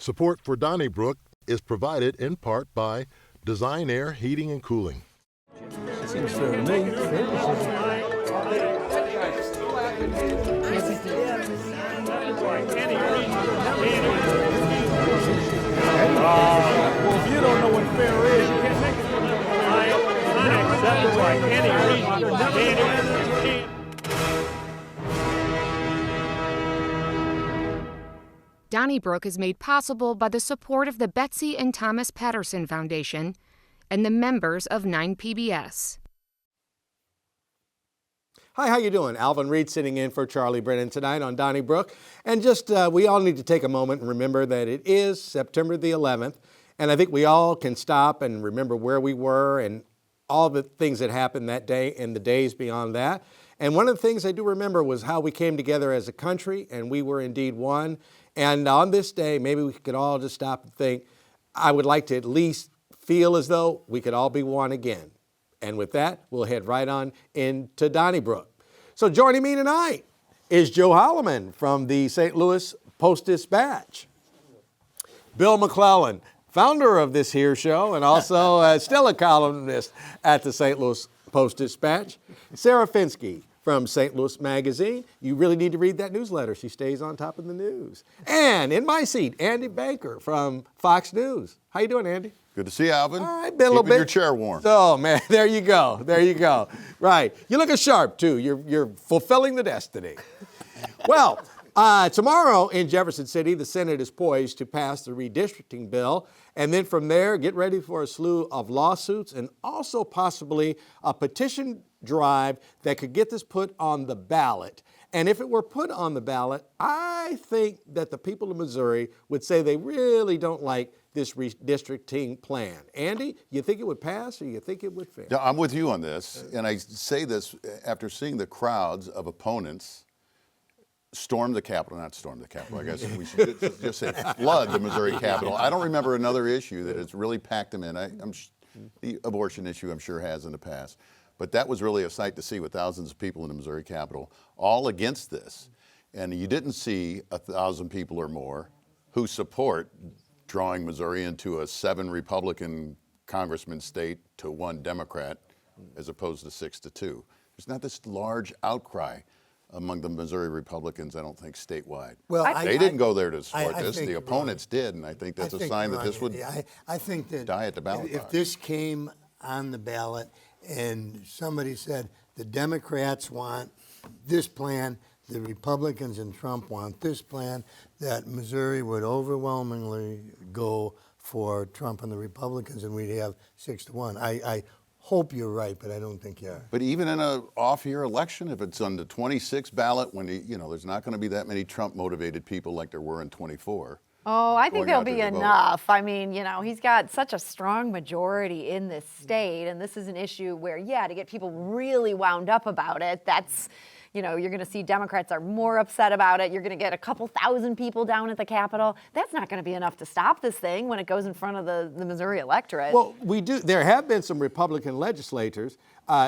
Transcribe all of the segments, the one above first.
Support for Donnybrook is provided in part by Design Air Heating and Cooling. Well, if you don't know what fair is, you can't make it. Unacceptable by any reason. Donnybrook is made possible by the support of the Betsy and Thomas Patterson Foundation and the members of 9PBS. Hi, how you doing? Alvin, Reid sitting in for Charlie Brennan tonight on Donnybrook. And just, we all need to take a moment and remember that it is September the 11th. And I think we all can stop and remember where we were and all the things that happened that day and the days beyond that. And one of the things I do remember was how we came together as a country, and we were indeed one. And on this day, maybe we could all just stop and think, I would like to at least feel as though we could all be one again. And with that, we'll head right on into Donnybrook. So joining me tonight is Joe Holleman from the St. Louis Post-Dispatch. Bill McClellan, founder of this here show and also still a columnist at the St. Louis Post-Dispatch. Sarah Fenske from St. Louis Magazine. You really need to read that newsletter. She stays on top of the news. And in my seat, Andy Banker from Fox News. How you doing, Andy? Good to see you, Alvin. All right, been a little bit. Your chair warm. Oh, man, there you go. There you go. Right. You're looking sharp, too. You're fulfilling the destiny. Well, tomorrow in Jefferson City, the Senate is poised to pass the redistricting bill. And then from there, get ready for a slew of lawsuits and also possibly a petition drive that could get this put on the ballot. And if it were put on the ballot, I think that the people of Missouri would say they really don't like this redistricting plan. Andy, you think it would pass or you think it would fail? Yeah, I'm with you on this. And I say this after seeing the crowds of opponents storm the Capitol, not storm the Capitol, I guess we should just say flood the Missouri Capitol. I don't remember another issue that has really packed them in. The abortion issue, I'm sure, has in the past. But that was really a sight to see with thousands of people in the Missouri Capitol, all against this. And you didn't see 1,000 people or more who support drawing Missouri into a 7 Republican congressman state to 1 Democrat, as opposed to 6-2. There's not this large outcry among the Missouri Republicans, I don't think, statewide. Well, they didn't go there to support this. The opponents did, and I think that's a sign that this would I think that die at the ballot if box. this came on the ballot and somebody said the Democrats want this plan, the Republicans and Trump want this plan, that Missouri would overwhelmingly go for Trump and the Republicans, and we'd have 6-1. I hope you're right, but I don't think you are. But even in an off-year election, if it's on the 26th ballot, when there's not going to be that many Trump-motivated people like there were in 24. Oh, I think there'll be enough. I mean, he's got such a strong majority in this state, and this is an issue where, to get people really wound up about it, that's, you're going to see Democrats are more upset about it. You're going to get a couple thousand people down at the Capitol. That's not going to be enough to stop this thing when it goes in front of the Missouri electorate. Well, there have been some Republican legislators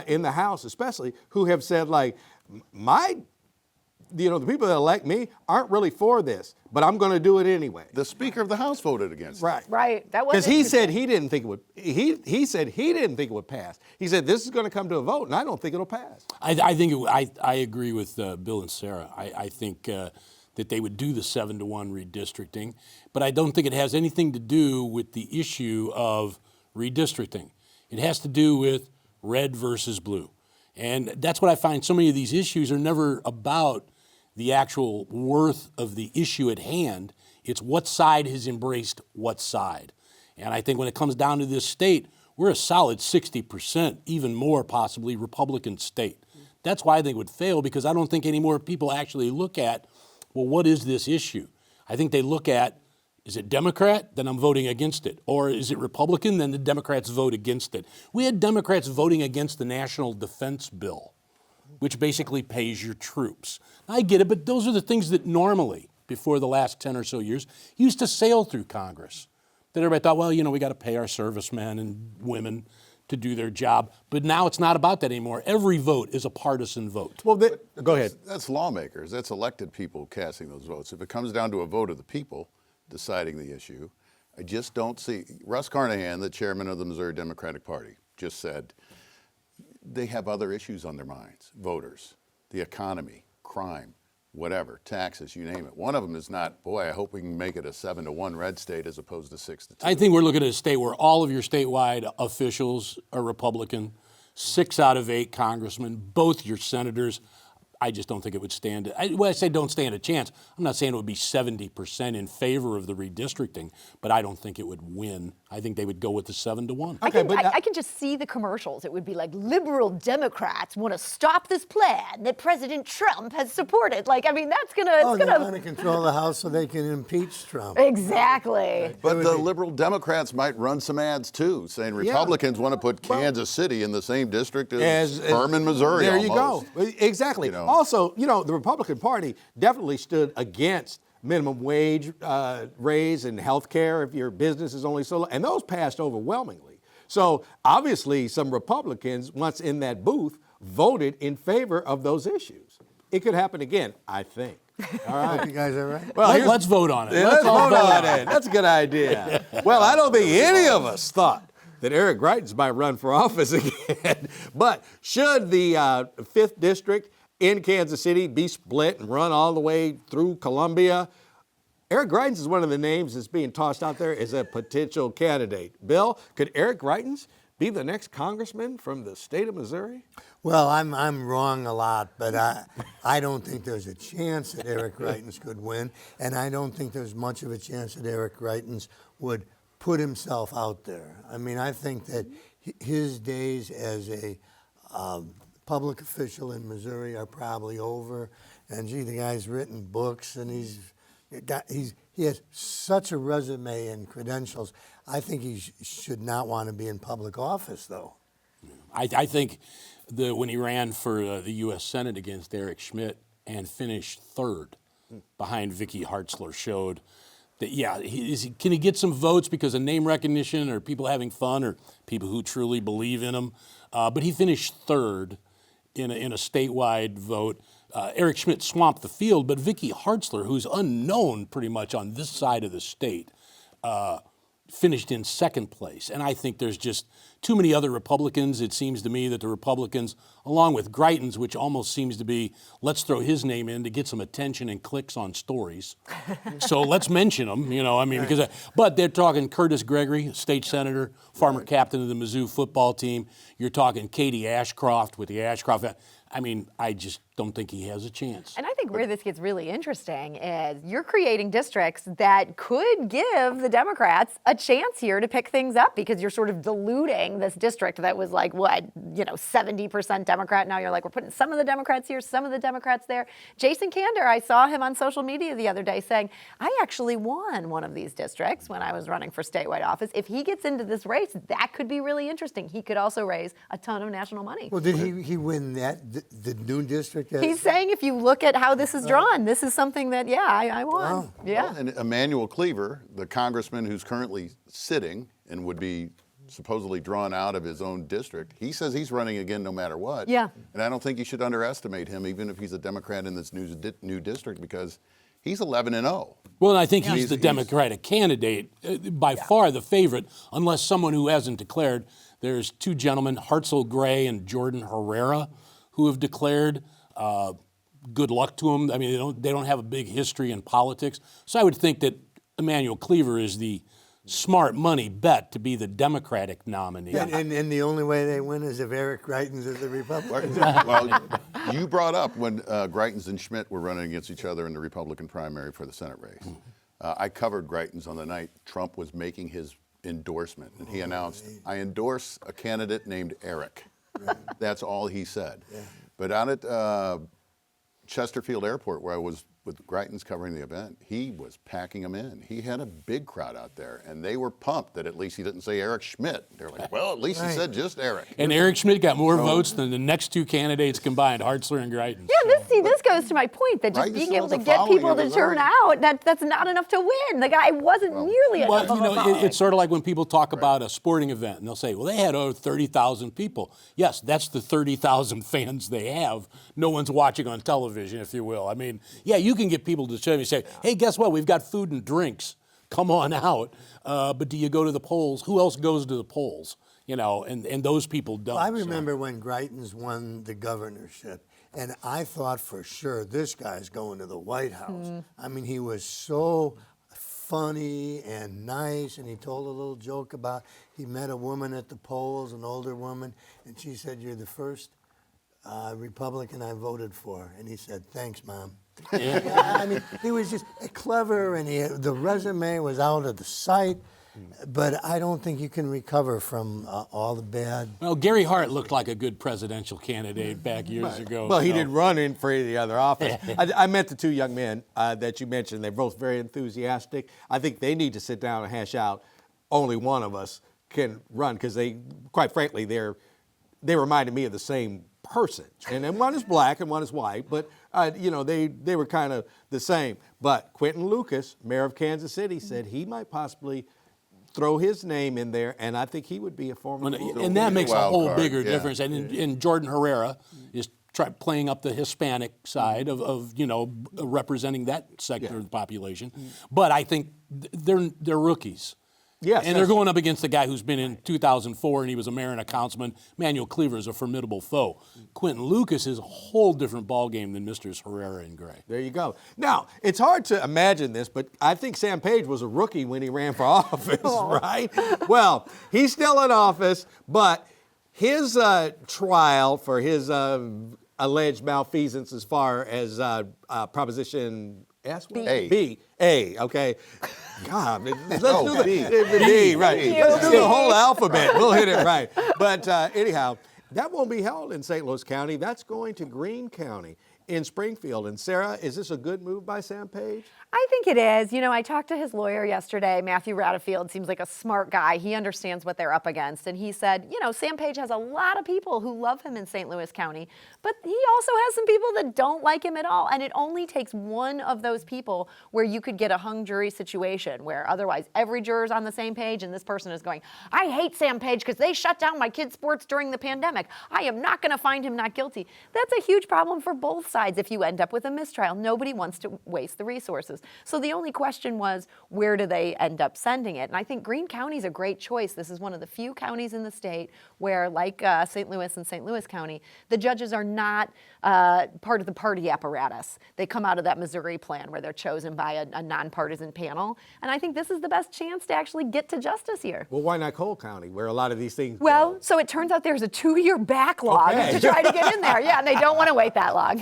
in the House especially who have said, like, the people that elect me aren't really for this, but I'm going to do it anyway. The Speaker of the House voted against it. Right. That was because he said he didn't think it would. He said he didn't think it would pass. He said this is going to come to a vote, and I don't think it'll pass. I agree with Bill and Sarah. I think that they would do the 7-1 redistricting, but I don't think it has anything to do with the issue of redistricting. It has to do with red versus blue, and that's what I find. So many of these issues are never about the actual worth of the issue at hand. It's what side has embraced what side. And I think when it comes down to this state, we're a solid 60%, even more possibly, Republican state. That's why I think it would fail, because I don't think any more people actually look at, well, what is this issue? I think they look at, is it Democrat? Then I'm voting against it. Or is it Republican? Then the Democrats vote against it. We had Democrats voting against the National Defense Bill, which basically pays your troops. I get it, but those are the things that normally, before the last 10 or so years, used to sail through Congress. That everybody thought, well, we got to pay our servicemen and women to do their job. But now it's not about that anymore. Every vote is a partisan vote. Well, go ahead. That's lawmakers. That's elected people casting those votes. If it comes down to a vote of the people, deciding the issue. I just don't see. Russ Carnahan, the chairman of the Missouri Democratic Party, just said they have other issues on their minds: voters, the economy, crime, whatever, taxes, you name it. One of them is not, boy, I hope we can make it a 7-1 red state as opposed to 6-2. I think we're looking at a state where all of your statewide officials are Republican, 6 out of 8 congressmen, both your senators. I just don't think it would stand. When I say don't stand a chance, I'm not saying it would be 70% in favor of the redistricting, but I don't think it would win. I think they would go with the 7-1. I can just see the commercials. It would be like, liberal Democrats want to stop this plan that President Trump has supported. Like, I mean, that's gonna. They want to control the House so they can impeach Trump. Exactly. But the liberal Democrats might run some ads too, saying Republicans want to put Kansas City in the same district as Furman, Missouri. There almost. you go. Exactly. You know. Also, the Republican Party definitely stood against minimum wage raise and health care if your business is only so low, and those passed overwhelmingly. So obviously some Republicans, once in that booth, voted in favor of those issues. It could happen again, I think. All right. You guys are right. Well, let's vote on it. Let's vote on it. That's a good idea. Well, I don't think any of us thought that Eric Greitens might run for office again. But should the 5th District in Kansas City be split and run all the way through Columbia, Eric Greitens is one of the names that's being tossed out there as a potential candidate. Bill, could Eric Greitens be the next congressman from the state of Missouri? Well, I'm wrong a lot, but I don't think there's a chance that Eric Greitens could win, and I don't think there's much of a chance that Eric Greitens would put himself out there. I mean, I think that his days as a public official in Missouri are probably over. And gee, the guy's written books, and he has such a resume and credentials. I think he should not want to be in public office, though. I think when he ran for the U.S. Senate against Eric Schmidt and finished 3rd behind Vicky Hartzler showed that, can he get some votes because of name recognition or people having fun or people who truly believe in him? But he finished 3rd in a statewide vote. Eric Schmidt swamped the field, but Vicky Hartzler, who's unknown pretty much on this side of the state, finished in 2nd place. And I think there's just too many other Republicans. It seems to me that the Republicans, along with Greitens, which almost seems to be, let's throw his name in to get some attention and clicks on stories. So let's mention him, but they're talking Curtis Gregory, state senator, former captain of the Mizzou football team. You're talking Katie Ashcroft with the Ashcroft. I mean, I just don't think he has a chance. And I think where this gets really interesting is you're creating districts that could give the Democrats a chance here to pick things up because you're sort of diluting this district that was like, 70% Democrat. Now you're like, we're putting some of the Democrats here, some of the Democrats there. Jason Kander, I saw him on social media the other day saying, I actually won one of these districts when I was running for statewide office. If he gets into this race, that could be really interesting. He could also raise a ton of national money. Well, did he win that, the new district? He's saying if you look at how this is drawn, this is something that, I won. Wow. Yeah. Well, and Emmanuel Cleaver, the congressman who's currently sitting and would be supposedly drawn out of his own district, he says he's running again no matter what. Yeah. And I don't think you should underestimate him, even if he's a Democrat in this new district, because he's 11-0. Well, and I think he's the Democratic candidate, by far the favorite, unless someone who hasn't declared. There's 2 gentlemen, Hartzell Gray and Jordan Herrera, who have declared. Good luck to them. I mean, they don't have a big history in politics. So I would think that Emmanuel Cleaver is the smart money bet to be the Democratic nominee. And the only way they win is if Eric Greitens is the Republican. Well, you brought up when Greitens and Schmidt were running against each other in the Republican primary for the Senate race. I covered Greitens on the night Trump was making his endorsement, and he announced, I endorse a candidate named Eric. That's all he said. Yeah. But out at Chesterfield Airport, where I was with Greitens covering the event, he was packing them in. He had a big crowd out there, and they were pumped that at least he didn't say Eric Schmidt. They're like, well, at least he said just Eric. And Eric Schmidt got more votes than the next 2 candidates combined, Hartzler and Greitens. Yeah, this goes to my point that just being able to get people to turn out, that's not enough to win. The guy wasn't nearly enough of a following. It's sort of like when people talk about a sporting event, and they'll say, well, they had over 30,000 people. Yes, that's the 30,000 fans they have. No one's watching on television, if you will. I mean, you can get people to show me say, hey, guess what? We've got food and drinks. come on out. But do you go to the polls? Who else goes to the polls? You know, and those people don't. I remember when Greitens won the governorship, and I thought for sure this guy's going to the White House. I mean, he was so funny and nice, and he told a little joke about he met a woman at the polls, an older woman, and she said, "You're the first Republican I voted for," and he said, "Thanks, Mom." Yeah, I mean, he was just clever, and the resume was out of the sight. But I don't think you can recover from all the bad. Well, Gary Hart looked like a good presidential candidate back years ago. Well, he didn't run in for any of the other office. I met the two young men that you mentioned. They're both very enthusiastic. I think they need to sit down and hash out. Only one of us can run because they, quite frankly, they reminded me of the same person. And then one is black and one is white, but you know, they were kind of the same. But Quentin Lucas, mayor of Kansas City, said he might possibly throw his name in there, and I think he would be a formidable. And that makes a whole bigger yeah. difference. And Jordan Herrera is playing up the Hispanic side of you know, representing that sector of the population. But I think they're rookies. Yes, and they're going up against a guy who's been in 2004 and he was a mayor and a councilman. Manuel Cleaver is a formidable foe. Quentin Lucas is a whole different ballgame than Mr. Herrera in gray. There you go. Now, it's hard to imagine this, but I think Sam Page was a rookie when he ran for office, right? Well, he's still in office, but his trial for his alleged malfeasance as far as Proposition S? A. A, okay. God, let's do the B, right. Let's do the whole alphabet. We'll hit it right. But anyhow, that won't be held in St. Louis County. That's going to Greene County in Springfield. And Sarah, is this a good move by Sam Page? I think it is. You know, I talked to his lawyer yesterday. Matthew Radifield seems like a smart guy. He understands what they're up against. And he said, you know, Sam Page has a lot of people who love him in St. Louis County, but he also has some people that don't like him at all. And it only takes one of those people where you could get a hung jury situation where otherwise every juror's on the same page and this person is going, I hate Sam Page because they shut down my kids' sports during the pandemic. I am not going to find him not guilty. That's a huge problem for both sides if you end up with a mistrial. Nobody wants to waste the resources. So the only question was, where do they end up sending it? And I think Greene County is a great choice. This is one of the few counties in the state where, like St. Louis and St. Louis County, the judges are not part of the party apparatus. They come out of that Missouri plan where they're chosen by a nonpartisan panel. And I think this is the best chance to actually get to justice here. Well, why not Cole County, where a lot of these things Well, go? So it turns out there's a 2-year backlog to try to get in there. Yeah, and they don't want to wait that long.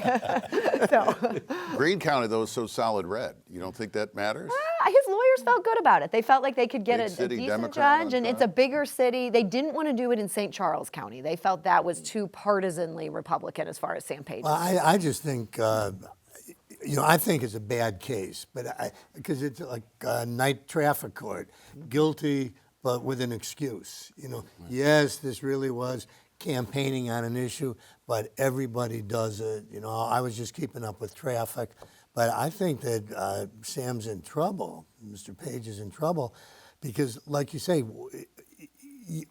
So. Greene County, though, is so solid red. You don't think that matters? His lawyers felt good about it. They felt like they could get a decent Democrat judge, and it's a bigger city. They didn't want to do it in St. Charles County. They felt that was too partisanly Republican as far as Sam Page. Well, I just think, you know, I think it's a bad case, but because it's like a night traffic court, guilty but with an excuse. You know, yes, this really was campaigning on an issue, but everybody does it. You know, I was just keeping up with traffic. But I think that Sam's in trouble, Mr. Page is in trouble, because like you say,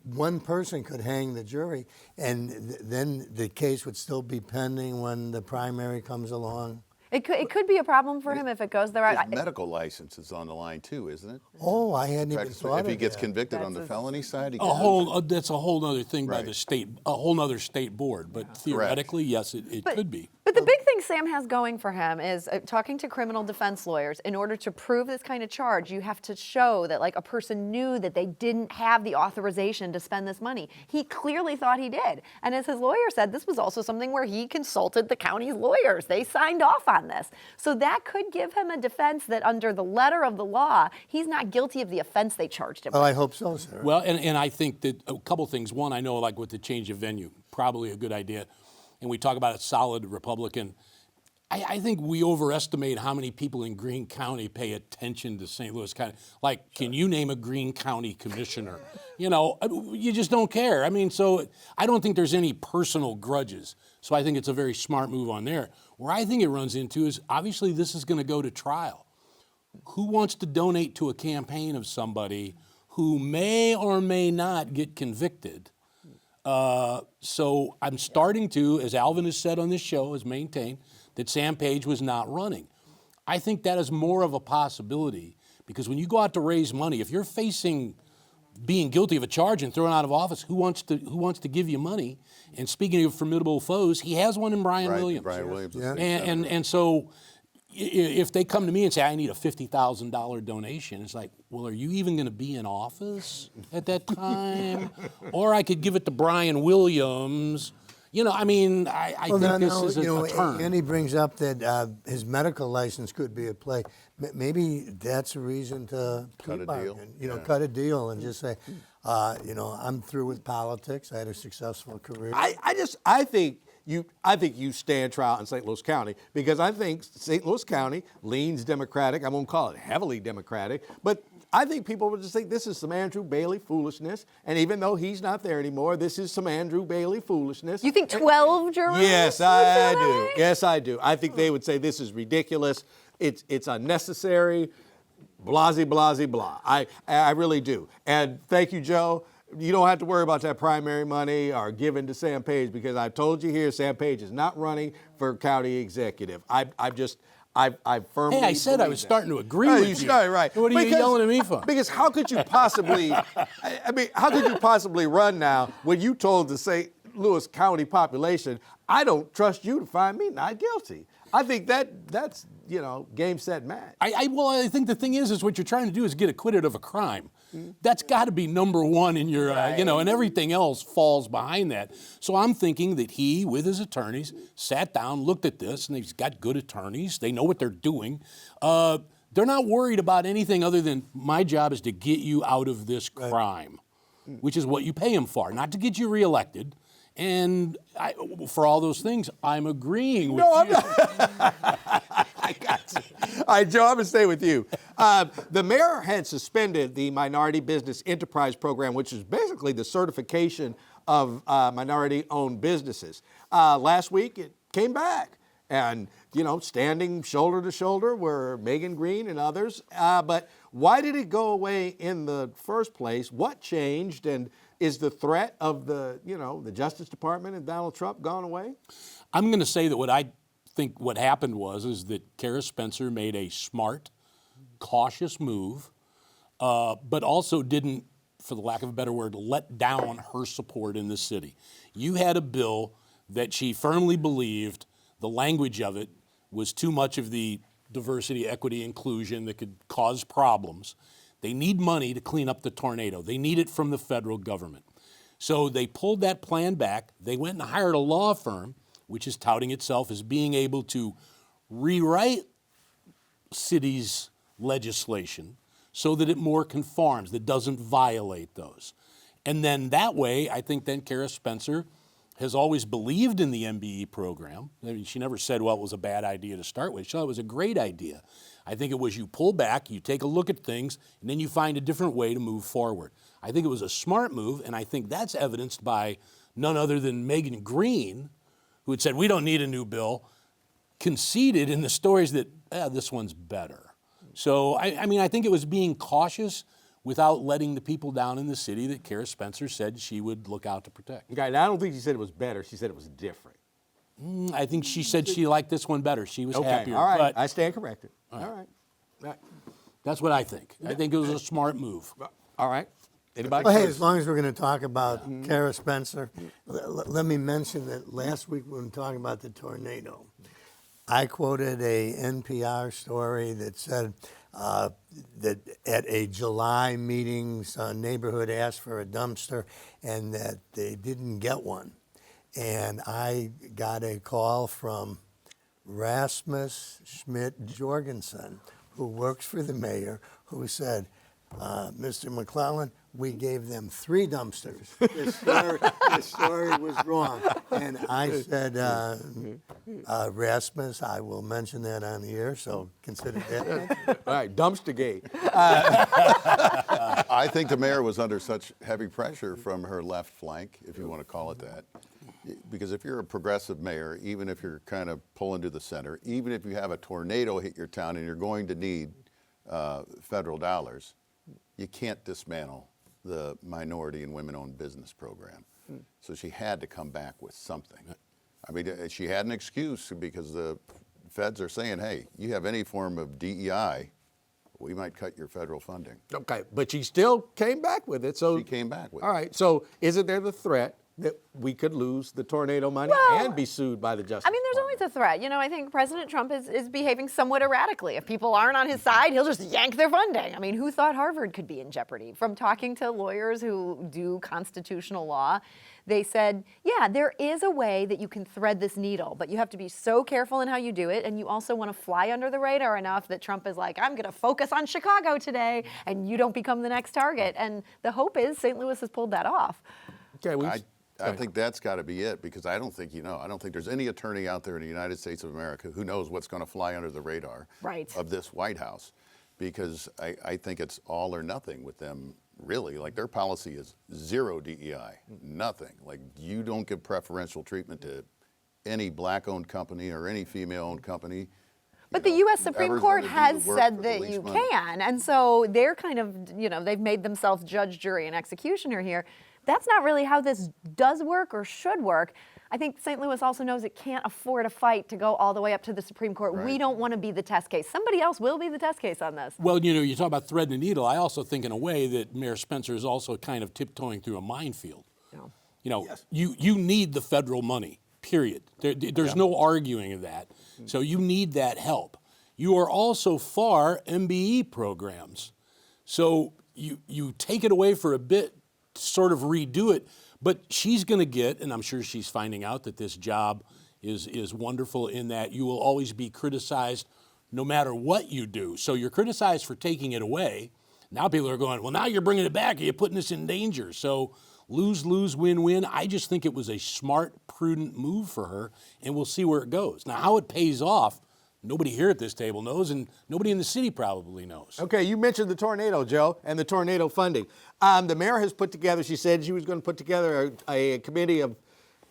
one person could hang the jury, and then the case would still be pending when the primary comes along. It could be a problem for him if it goes the right. His medical license is on the line too, isn't it? Oh, I hadn't even thought of that. If he gets convicted on the felony side, he that's a whole other thing by the state, a whole other state board. But theoretically, yes, it could be. But the big thing Sam has going for him is talking to criminal defense lawyers. In order to prove this kind of charge, you have to show that like a person knew that they didn't have the authorization to spend this money. He clearly thought he did. And as his lawyer said, this was also something where he consulted the county's lawyers. They signed off on this. So that could give him a defense that under the letter of the law, he's not guilty of the offense they charged him with. Oh, I hope so, sir. Well, and I think that a couple things. One, I know like with the change of venue, probably a good idea. And we talk about a solid Republican. I think we overestimate how many people in Greene County pay attention to St. Louis County. Like, can you name a Greene County commissioner? You know, you just don't care. I mean, so I don't think there's any personal grudges. So I think it's a very smart move on there. Where I think it runs into is, obviously, this is going to go to trial. Who wants to donate to a campaign of somebody who may or may not get convicted? So I'm starting to, as Alvin has said on this show, has maintained that Sam Page was not running. I think that is more of a possibility Because when you go out to raise money, if you're facing being guilty of a charge and thrown out of office, who wants to give you money? And speaking of formidable foes, he has one in Brian Williams. Brian Williams. Yeah. And so if they come to me and say, I need a $50,000 donation, it's like, well, are you even going to be in office at that time? Or I could give it to Brian Williams. You know, I mean, I think this is a turn. And he brings up that his medical license could be at play. Maybe that's a reason to Cut a deal. cut a deal and just say, I'm through with politics. I had a successful career. I think you stand trial in St. Louis County because I think St. Louis County leans Democratic. I won't call it heavily Democratic, but I think people would just think this is some Andrew Bailey foolishness. And even though he's not there anymore, this is some Andrew Bailey foolishness. You think 12 jurors? Yes, I do. Yes, I do. I think they would say this is ridiculous. It's unnecessary. Blasey, blasey, blah. I really do. And thank you, Joe. You don't have to worry about that primary money or giving to Sam Page because I told you here, Sam Page is not running for county executive. I firmly Hey, I said I was starting to agree with you. Started, right. What are you yelling at me for? Because how could you possibly, how could you possibly run now when you told the St. Louis County population, I don't trust you to find me not guilty? I think that's game, set, match. I think the thing is what you're trying to do is get acquitted of a crime. That's got to be number one in your, and everything else falls behind that. So I'm thinking that he, with his attorneys, sat down, looked at this, and he's got good attorneys. They know what they're doing. They're not worried about anything other than my job is to get you out of this crime, which is what you pay him for, not to get you reelected. And for all those things, I'm agreeing with you. I'm not. I got you. All right, Joe, I'm going to stay with you. The mayor had suspended the Minority Business Enterprise Program, which is basically the certification of minority-owned businesses. Last week, it came back. And, standing shoulder to shoulder were Megan Green and others. But why did it go away in the first place? What changed? And is the threat of the Justice Department and Donald Trump gone away? I'm going to say that what I think what happened is that Kara Spencer made a smart, cautious move, but also didn't, for the lack of a better word, let down her support in the city. You had a bill that she firmly believed the language of it was too much of the diversity, equity, inclusion that could cause problems. They need money to clean up the tornado. They need it from the federal government. So they pulled that plan back. They went and hired a law firm, which is touting itself as being able to rewrite cities' legislation so that it more conforms, that doesn't violate those. And then that way, I think then Kara Spencer has always believed in the MBE program. I mean, she never said, well, it was a bad idea to start with. She thought it was a great idea. I think it was you pull back, you take a look at things, and then you find a different way to move forward. I think it was a smart move, and I think that's evidenced by none other than Megan Green, who had said, we don't need a new bill, conceded in the stories that this one's better. So, I think it was being cautious without letting the people down in the city that Kara Spencer said she would look out to protect. Okay, now I don't think she said it was better. She said it was different. I think she said she liked this one better. She was happier. All right, but I stand corrected. All right. That's what I think. I think it was a smart move. All right. Anybody? Well, hey, as long as we're going to talk about Kara Spencer, let me mention that last week when we were talking about the tornado, I quoted a NPR story that said that at a July meeting, some neighborhood asked for a dumpster and that they didn't get one. And I got a call from Rasmus Schmidt-Jorgensen, who works for the mayor, who said, Mr. McClellan, we gave them 3 dumpsters. The story was wrong. And I said, Rasmus, I will mention that on the air, so consider that. All right, dumpstergate. I think the mayor was under such heavy pressure from her left flank, if you want to call it that. Because if you're a progressive mayor, even if you're kind of pulling to the center, even if you have a tornado hit your town and you're going to need federal dollars, you can't dismantle the minority and women-owned business program. So she had to come back with something. I mean, she had an excuse because the feds are saying, hey, you have any form of DEI, we might cut your federal funding. Okay, but she still came back with it. So She came back with it. All right, so isn't there the threat that we could lose the tornado money Well, and be sued by the Justice I mean, there's always a threat. You know, I think President Trump is behaving somewhat erratically. If people aren't on his side, he'll just yank their funding. I mean, who thought Harvard could be in jeopardy? From talking to lawyers who do constitutional law, they said, yeah, there is a way that you can thread this needle, but you have to be so careful in how you do it, and you also want to fly under the radar enough that Trump is like, I'm going to focus on Chicago today, and you don't become the next target. And the hope is St. Louis has pulled that off. Okay, I think that's got to be it, because I don't think I don't think there's any attorney out there in the United States of America who knows what's going to fly under the radar of this White House, because I think it's all or nothing with them, really. Like, their policy is zero DEI, nothing. Like, you don't give preferential treatment to any black-owned company or any female-owned company. But the U.S. Supreme Court has said that you can, and so they're kind of, they've made themselves judge, jury, and executioner here. That's not really how this does work or should work. I think St. Louis also knows it can't afford a fight to go all the way up to the Supreme Court. Right. We don't want to be the test case. Somebody else will be the test case on this. Well, you talk about threading the needle. I also think in a way that Mayor Spencer is also kind of tiptoeing through a minefield. Yes. You need the federal money, period. There's no arguing of that. So you need that help. You are also for MBE programs. So you take it away for a bit, sort of redo it, but she's going to get, and I'm sure she's finding out that this job is wonderful in that you will always be criticized no matter what you do. So you're criticized for taking it away. Now people are going, well, now you're bringing it back. You're putting us in danger. So lose, lose, win, win. I just think it was a smart, prudent move for her, and we'll see where it goes. Now, how it pays off, nobody here at this table knows, and nobody in the city probably knows. Okay, you mentioned the tornado, Joe, and the tornado funding. The mayor has put together, she said she was going to put together a committee of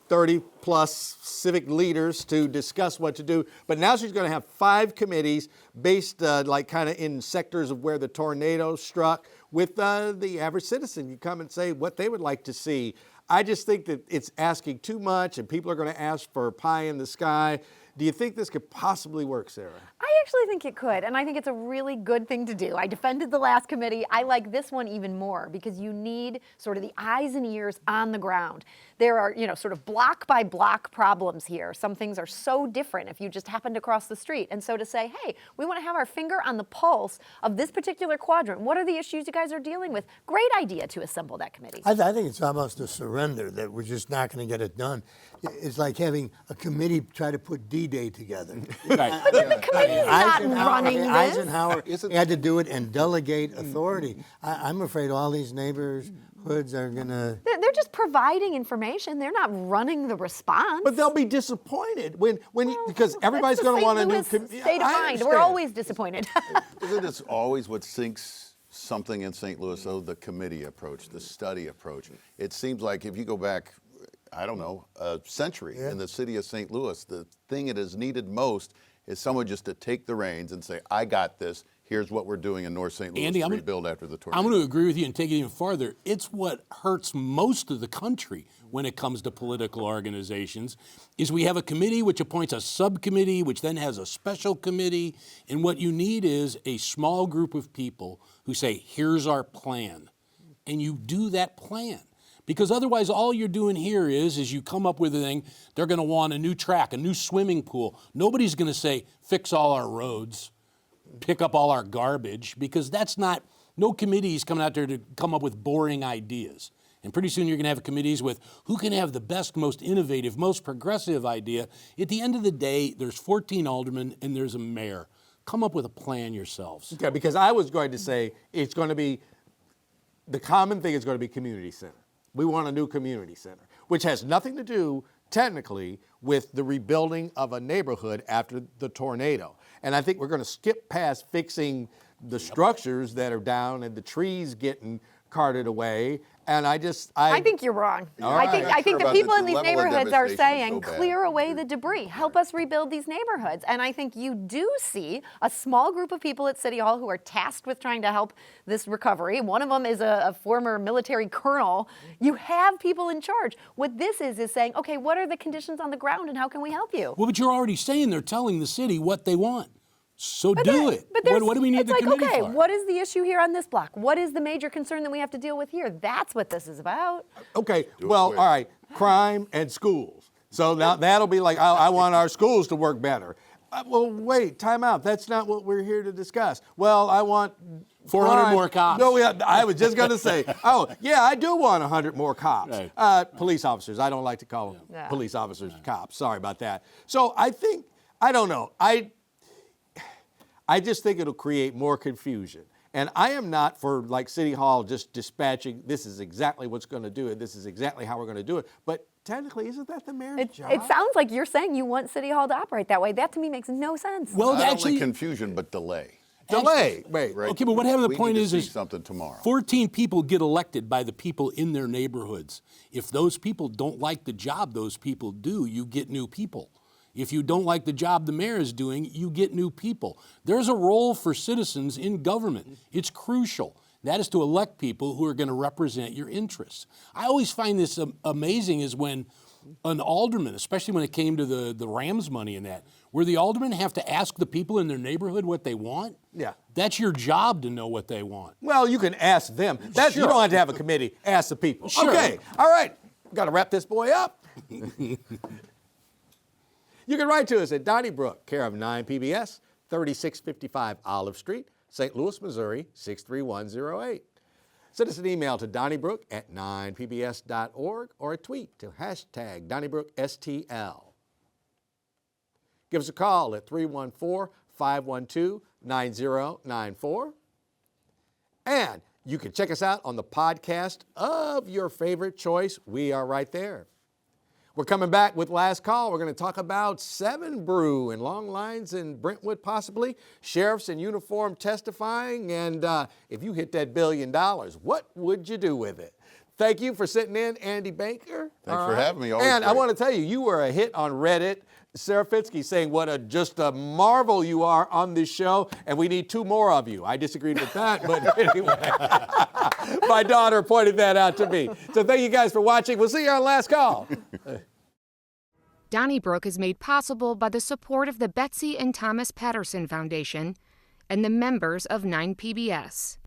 30-plus civic leaders to discuss what to do. But now she's going to have 5 committees based kind of in sectors of where the tornado struck with the average citizen. You come and say what they would like to see. I just think that it's asking too much, and people are going to ask for pie in the sky. Do you think this could possibly work, Sarah? I actually think it could, and I think it's a really good thing to do. I defended the last committee. I like this one even more because you need sort of the eyes and ears on the ground. There are, sort of block by block problems here. Some things are so different if you just happened to cross the street. And so to say, hey, we want to have our finger on the pulse of this particular quadrant. What are the issues you guys are dealing with? Great idea to assemble that committee. I think it's almost a surrender that we're just not going to get it done. It's like having a committee try to put D-Day together. Right. But then the committee's not running this. Eisenhower had to do it and delegate authority. I'm afraid all these neighborhoods are going to... They're just providing information. They're not running the response. But they'll be disappointed because everybody's going to want a new committee. State of mind. We're always disappointed. Isn't it always what sinks something in St. Louis, though? The committee approach, the study approach. It seems like if you go back, I don't know, a century in the city of St. Louis, the thing it is needed most is someone just to take the reins and say, I got this. Here's what we're doing in North St. Louis Andy, to rebuild after the tornado. I'm going to agree with you and take it even farther. It's what hurts most of the country when it comes to political organizations is we have a committee which appoints a subcommittee, which then has a special committee. And what you need is a small group of people who say, here's our plan. And you do that plan. Because otherwise, all you're doing here is you come up with a thing, they're going to want a new track, a new swimming pool. Nobody's going to say, fix all our roads, pick up all our garbage, because that's not, no committee's coming out there to come up with boring ideas. And pretty soon you're going to have committees with who can have the best, most innovative, most progressive idea. At the end of the day, there's 14 aldermen and there's a mayor. Come up with a plan yourselves. Okay, because I was going to say it's going to be, the common thing is going to be community center. We want a new community center, which has nothing to do, technically, with the rebuilding of a neighborhood after the tornado. And I think we're going to skip past fixing the structures that are down and the trees getting carted away. And I think you're wrong. I think the people in these neighborhoods are saying, clear away the debris, help us rebuild these neighborhoods. And I think you do see a small group of people at City Hall who are tasked with trying to help this recovery. One of them is a former military colonel. You have people in charge. What this is saying, okay, what are the conditions on the ground and how can we help you? Well, but you're already saying they're telling the city what they want. So do it. But What do we need it's the like, committee okay, for? what is the issue here on this block? What is the major concern that we have to deal with here? That's what this is about. Okay, Do it well, quick. all right, crime and schools. So now that'll be like, I want our schools to work better. Well, wait, time out. That's not what we're here to discuss. Well, I want 400 crime. more cops. No, I was just going to say, oh, yeah, I do want 100 more cops. Right. Police officers. I don't like to call them Yeah. police officers cops. Sorry about that. So I think, I don't know. I just think it'll create more confusion. And I am not for like City Hall just dispatching, this is exactly what's going to do it, this is exactly how we're going to do it. But technically, isn't that the mayor's job? It sounds like you're saying you want City Hall to operate that way. That to me makes no sense. Well, Not actually, only confusion, but delay. Delay. Wait. Right? Okay, but what happened? The We point need to is see something tomorrow. 14 people get elected by the people in their neighborhoods. If those people don't like the job those people do, you get new people. If you don't like the job the mayor is doing, you get new people. There's a role for citizens in government. It's crucial. That is to elect people who are going to represent your interests. I always find this amazing is when an alderman, especially when it came to the Rams money and that, where the aldermen have to ask the people in their neighborhood what they want. Yeah. That's your job to know what they want. Well, you can ask them. You don't have to have a committee. Ask the people. Sure. Okay. All right. Got to wrap this boy up. You can write to us at Donnybrook, care of 9 PBS, 3655 Olive Street, St. Louis, Missouri, 63108. Send us an email to donnybrook@9pbs.org or a tweet to hashtag DonnybrookSTL. Give us a call at 314-512-9094. And you can check us out on the podcast of your favorite choice. We are right there. We're coming back with Last Call. We're going to talk about 7 Brew and long lines in Brentwood possibly, sheriffs in uniform testifying, and if you hit that $1 billion, what would you do with it? Thank you for sitting in, Andy Baker. Thanks for having me. Always And I great. want to tell you, you were a hit on Reddit. Sarah Fenske saying what just a marvel you are on this show, and we need 2 more of you. I disagreed with that, but anyway, my daughter pointed that out to me. So thank you guys for watching. We'll see you on Last Call. Donnybrook is made possible by the support of the Betsy and Thomas Patterson Foundation and the members of 9 PBS.